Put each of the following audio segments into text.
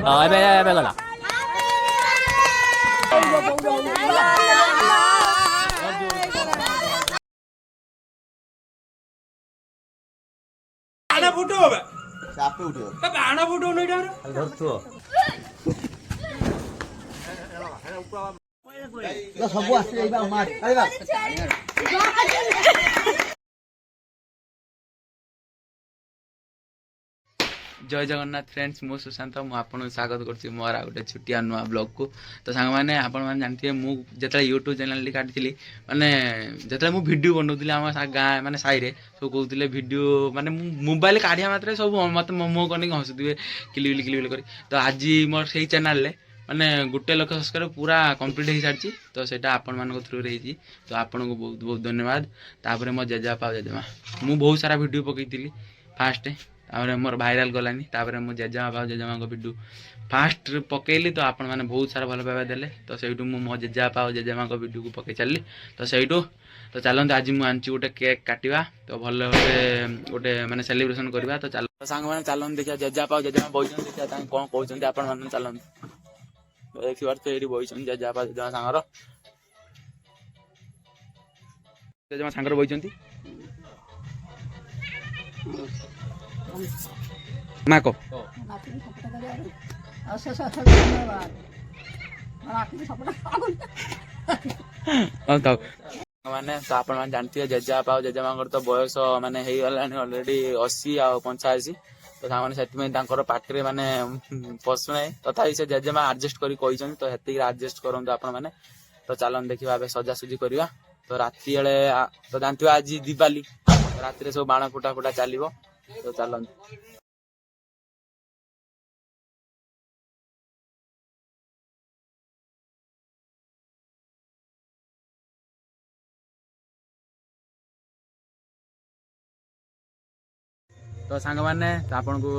ଏବେ ଗଲା फुटो आपे उठियो बाण फुटो नै डर धरथु सब आसी जाइबा मार आइबा जय जगन्नाथ फ्रेंड्स मु सुशांत मु आपन स्वागत करछि मोर गोटे छुटिया नुआ ब्लॉग को। तो सांग माने आपण माने जानथिबे मु जेतला यूट्यूब चैनल काटिथिली माने जेतला मु वीडियो बनौथिली हम गाँ माने साई रे सब कहउथिले वीडियो माने मोबाइल काढिया मात्रे सब मत मो कनी हसुथिबे किलिबिली करी। तो आज मोर सेही चैनल ले माने 1 लाख सब्सक्राइब पूरा कंप्लीट हो सारछि। तो सेटा आपण मान थ्रू रे हिची तो आपण को बहुत बहुत धन्यवाद। तापरे मो जेजापा जेजेमा मु बहुत सारा वीडियो पकईतिली फास्ट तापर मोर भाइराल गलानी तापर मो जेजेमा बाबा जेजेमा को वीडियो फास्ट पकेली। तो आपण माने बहुत सारा भल पाइबा देले। तो सेठू मु मो जेजेमा और जेजेमा को वीडियो को पकई चलली। तो सेठू तो चलते आज मु आंची गोटे केक काटिबा तो भल गोटे माने सेलिब्रेशन करबा। तो चल सांग माने चलन देखिया जेजेमा और जेजेमा बइछन देखिया ताई कोन कहउछन आपण माने चलन देखि बार तो एडी बइछन जेजेमा जेजेमा सांगर जेजेमा सांगर बइछंती माको माने तो आपण माने जानथिबे जेजेबापा जेजेमा तो बयस माने हेई गलानी ऑलरेडी 80 आ 85। तो सामाने सेति में तांकर पाटरे माने पसु नै तथापि से जेजेमा एडजस्ट करी कहिछन। तो हेति एडजस्ट करंतु आपण माने। तो चलन देखिबा बे सजा सुजी करबा। तो राती बेले तो जानथिबे आज दिवाली राती रे सब बाण फुटा फुटा चलिबो। तो चलन तो सांग माने आपन को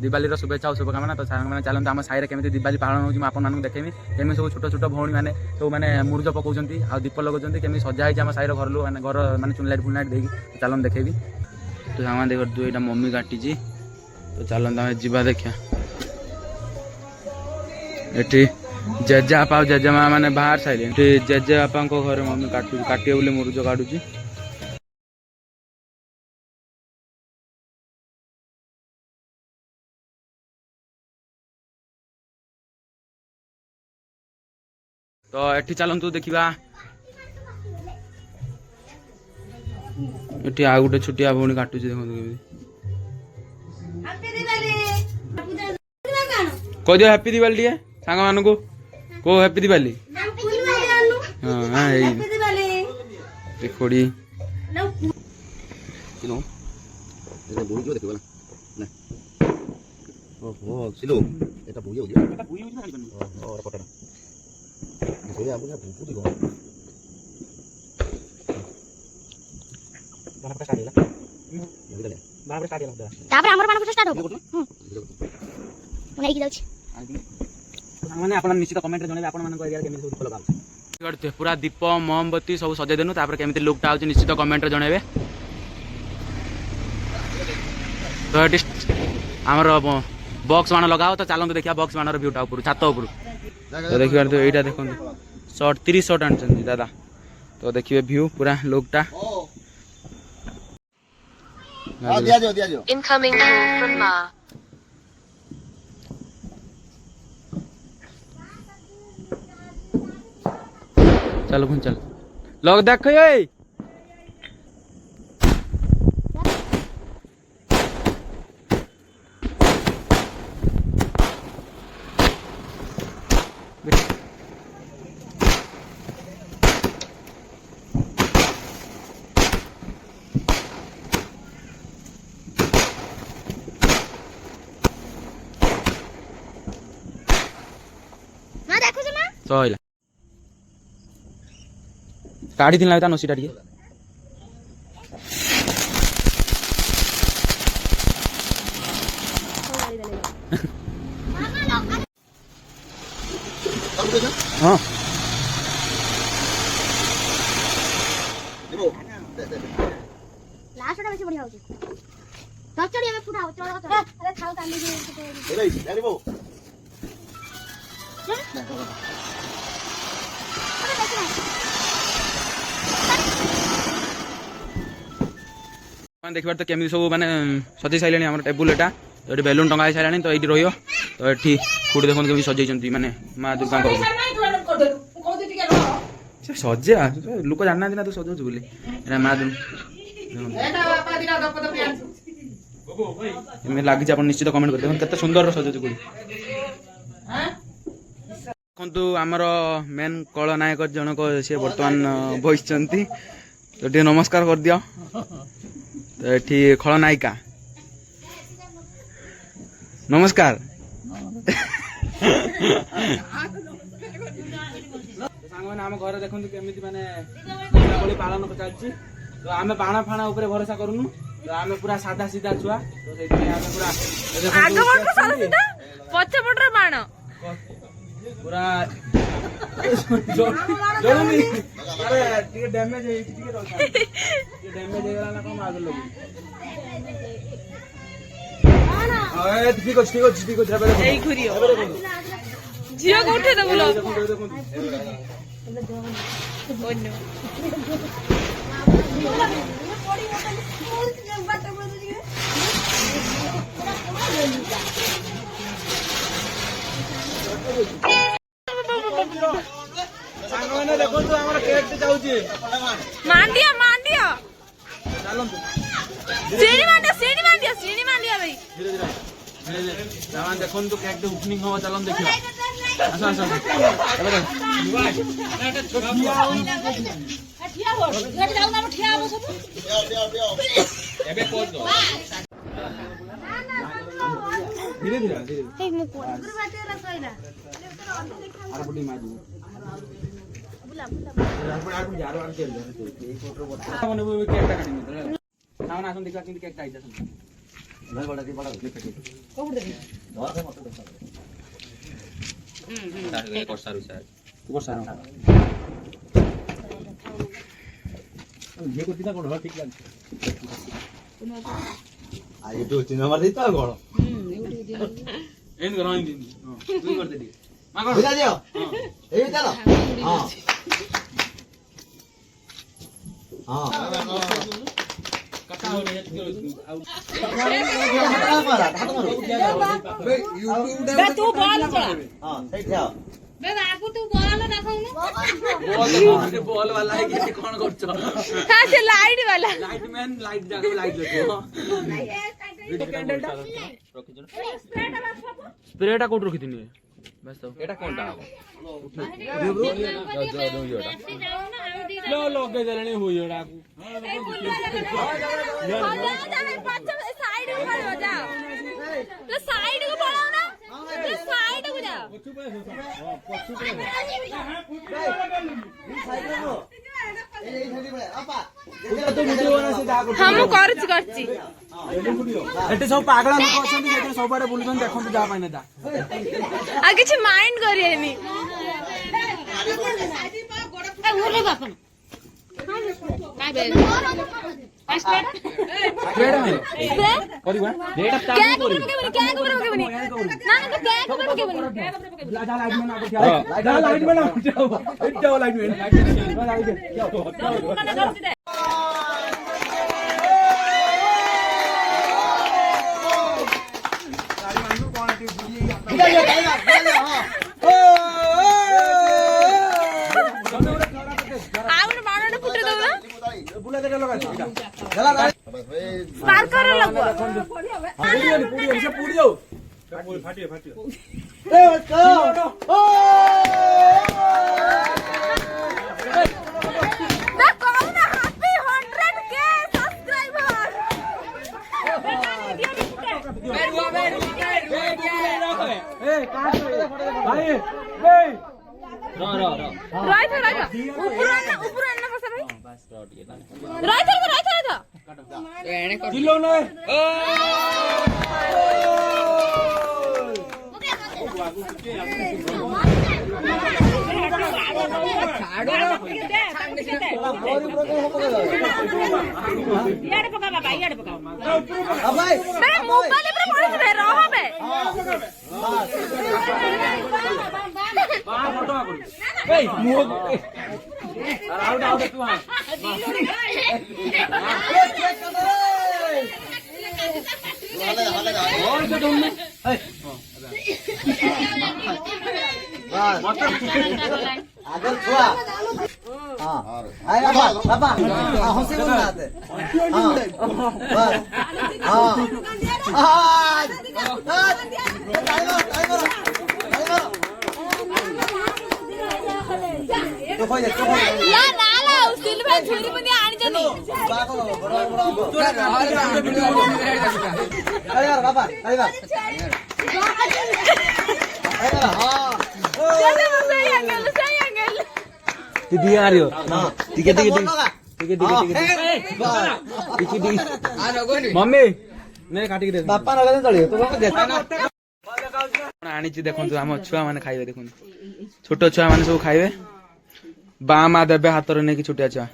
दिवाली शुभेच्छा और शुभकामना। तो सांग माने चलते आम साई केमी दिवाली पालन होची आपन मानक देखेमी केमी सब छोट छोट भौणी माने सब माने मुर्ज पकाउछंती आ दीप लगाउछंती केमी सजा है आम साई घर लो माने घर माने चुनलाइट फुनलाइट देकी चलन देखेबी। तो सांग माने देख एटा मम्मी काटी जी। तो चलन आम जीवा देखिया एठी जेजेबापा जेजेमा माने बाहर साइले एठी जेजेबापा को घर मम्मी काटिए बोले मुर्ज काटुची। तो एठी चलंतु देखिबा एठी आ गुटे छुटिया भौणी काटुची देखो कह दियो हैप्पी दिवाली टिए सांग मान को को हैप्पी दिवाली। हां हां हैप्पी दिवाली देखोडी किनो एटा बोई जो देखो ना ओहो सिलो एटा बोई हो गया एटा बोई हो ना और पटना सोया बुझा पूरी गो बाहर का काढिला बाहर का काढिला तापर हमर माने स्टार्ट हो नै कि जाउछि माने आपण निश्चित कमेंट रे जणेबे आपण मान को एरिया केमि सब फॉलो काम करते पूरा दीप मोमबत्ती सब सजे देनु तापर केमि लुकटा आउछि निश्चित कमेंट रे जणेबे। तो हमर बॉक्स बाण लगाओ। तो चलंतु देखिया बॉक्स बाण रो व्यूटा ऊपर छात ऊपर। तो देखिए तो एटा देखो शॉट 30 शॉट आनछन दादा। तो देखिए व्यू पूरा लोकटा दिया जो इनकमिंग कॉल फ्रॉम मा चल गुन चल लोग देखो ए ना देखो जे मां सहिला काढी दिन लागता नसीटा टिके हां लास्ट टा बेसी बढ़िया होची चल चल ये फुटाओ चल अरे खाओ ताली दे ए जानिबो देखिए तो केमी सब माने सजै सारे आम टेबुल एटा तो ये बेलून टंगा सारे तो ये रही तो ये खुद देखो केमी सजै माने माँ दुर्गा सजा लोक जाना ना तो सजाऊँ बोली माँ लगे आप निश्चित कमेंट कर देखते सुंदर सजाऊँ बोली देखु आमर मेन कलनायक जनक सी बर्तमान बस तो टे नमस्कार कर दियो तो ये खलनायिका नमस्कार मैंने आम घर देखते केमी माने दीपावली पालन चलती तो आम बाण फाण उपर भरोसा करूनु तो आम पूरा सादा सीधा छुआ तो पूरा जरूरी अरे टिके डैमेज है टिके रोका ये डैमेज है वाला ना कम आगे लोग अरे ठीक है ए घुरियो जियो को उठे दबलो ओनो सांगने देखो तो हमारा केक से जाउची मान दिया चलो सीढ़ी मान दिया भाई धीरे जवान देखो तो केक तो ओपनिंग हो चलो देखियो आसा ठिया हो गट जाऊ ना ठिया हो सब एबे कोड दो धीरे हे मु कोड गुरु बाटे ला कइला आर बुडी माजी बुला आर यारो आर खेल ए फोटो बता मने वो केक टा काटी मित्र ना आसन देखा किंती केक काइता सन घर बड़ा की बड़ा क्लिप काटी कोड दे घर से मत देखा तार के कोड सारू ये को दिना कोड ठीक लाग आये तो चिन्ह मार देता कोड एन करो इन दिन तू कर दे दी मा कर बुझा दियो ए चलो हां कटा हो रे बे तू बॉल चला हां सही था बे आगु तू बॉल देखाउनु बॉल वाला है कि कोन करछ हां से लाइट वाला लाइट मैन लाइट जाके लाइट देखो कैंडल टा रखि जो स्प्रेटा कोट रखि दिनी बस तो एटा कोनटा लो लगे जलनी हुई ओडा को साइड को पड़ो जा तो साइड को पड़ो ना तो साइड को जा हम करछि एटे सब पागला लोक अछंती जेते सब बारे बुलुछन देखंतु जा पाइना ता आ किछ माइंड करियेनी ए ओरे बापन काय बे स्प्रेड करिबा डेटा चालू करी क्या खबर के बनी ना तो क्या खबर के बनी लाइट में ना लाइट में ना जाओ लाइट में स्पार्कर लगवा पूरी से पूरी जाओ फाटियो ए ना कौन हैप्पी 100k सब्सक्राइबर ए काट भाई राइट ऊपर आना कैसे भाई बस राइट एने किलो न याडे पका बाबा याडे पका भाई मेरे मोबाइल पे पड़े रहो बे आगे छुआ हाँ आए बाबा हाँ हंसी बनाते हाँ बस हाँ या नाला उसिल में छुरी मुनी आनी जनी बाबा अरे बाबा हाँ सही एंगल दीदी आ रही हो ठीक है मम्मी नहीं काटी दे बापा नगद चलिए तो देखा ना आनी देखु आम छुआ मैंने खाइबे देखु छोट छुआ मैंने सब खाइबे बा मा देबे हाथ रे नहीं छोटिया छुआ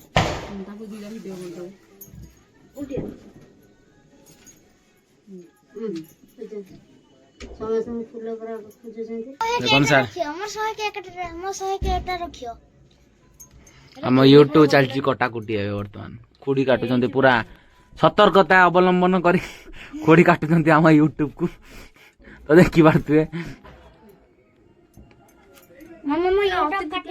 देखो सर आम यूट्यूब चलती कटाकुटी है बर्तमान खोड़ी काटुंट पूरा सतर्कता अवलंबन कर खोड़ी काटुंट आम यूट्यूब को तो देखी पारे मामा मैं यूट्यूब काट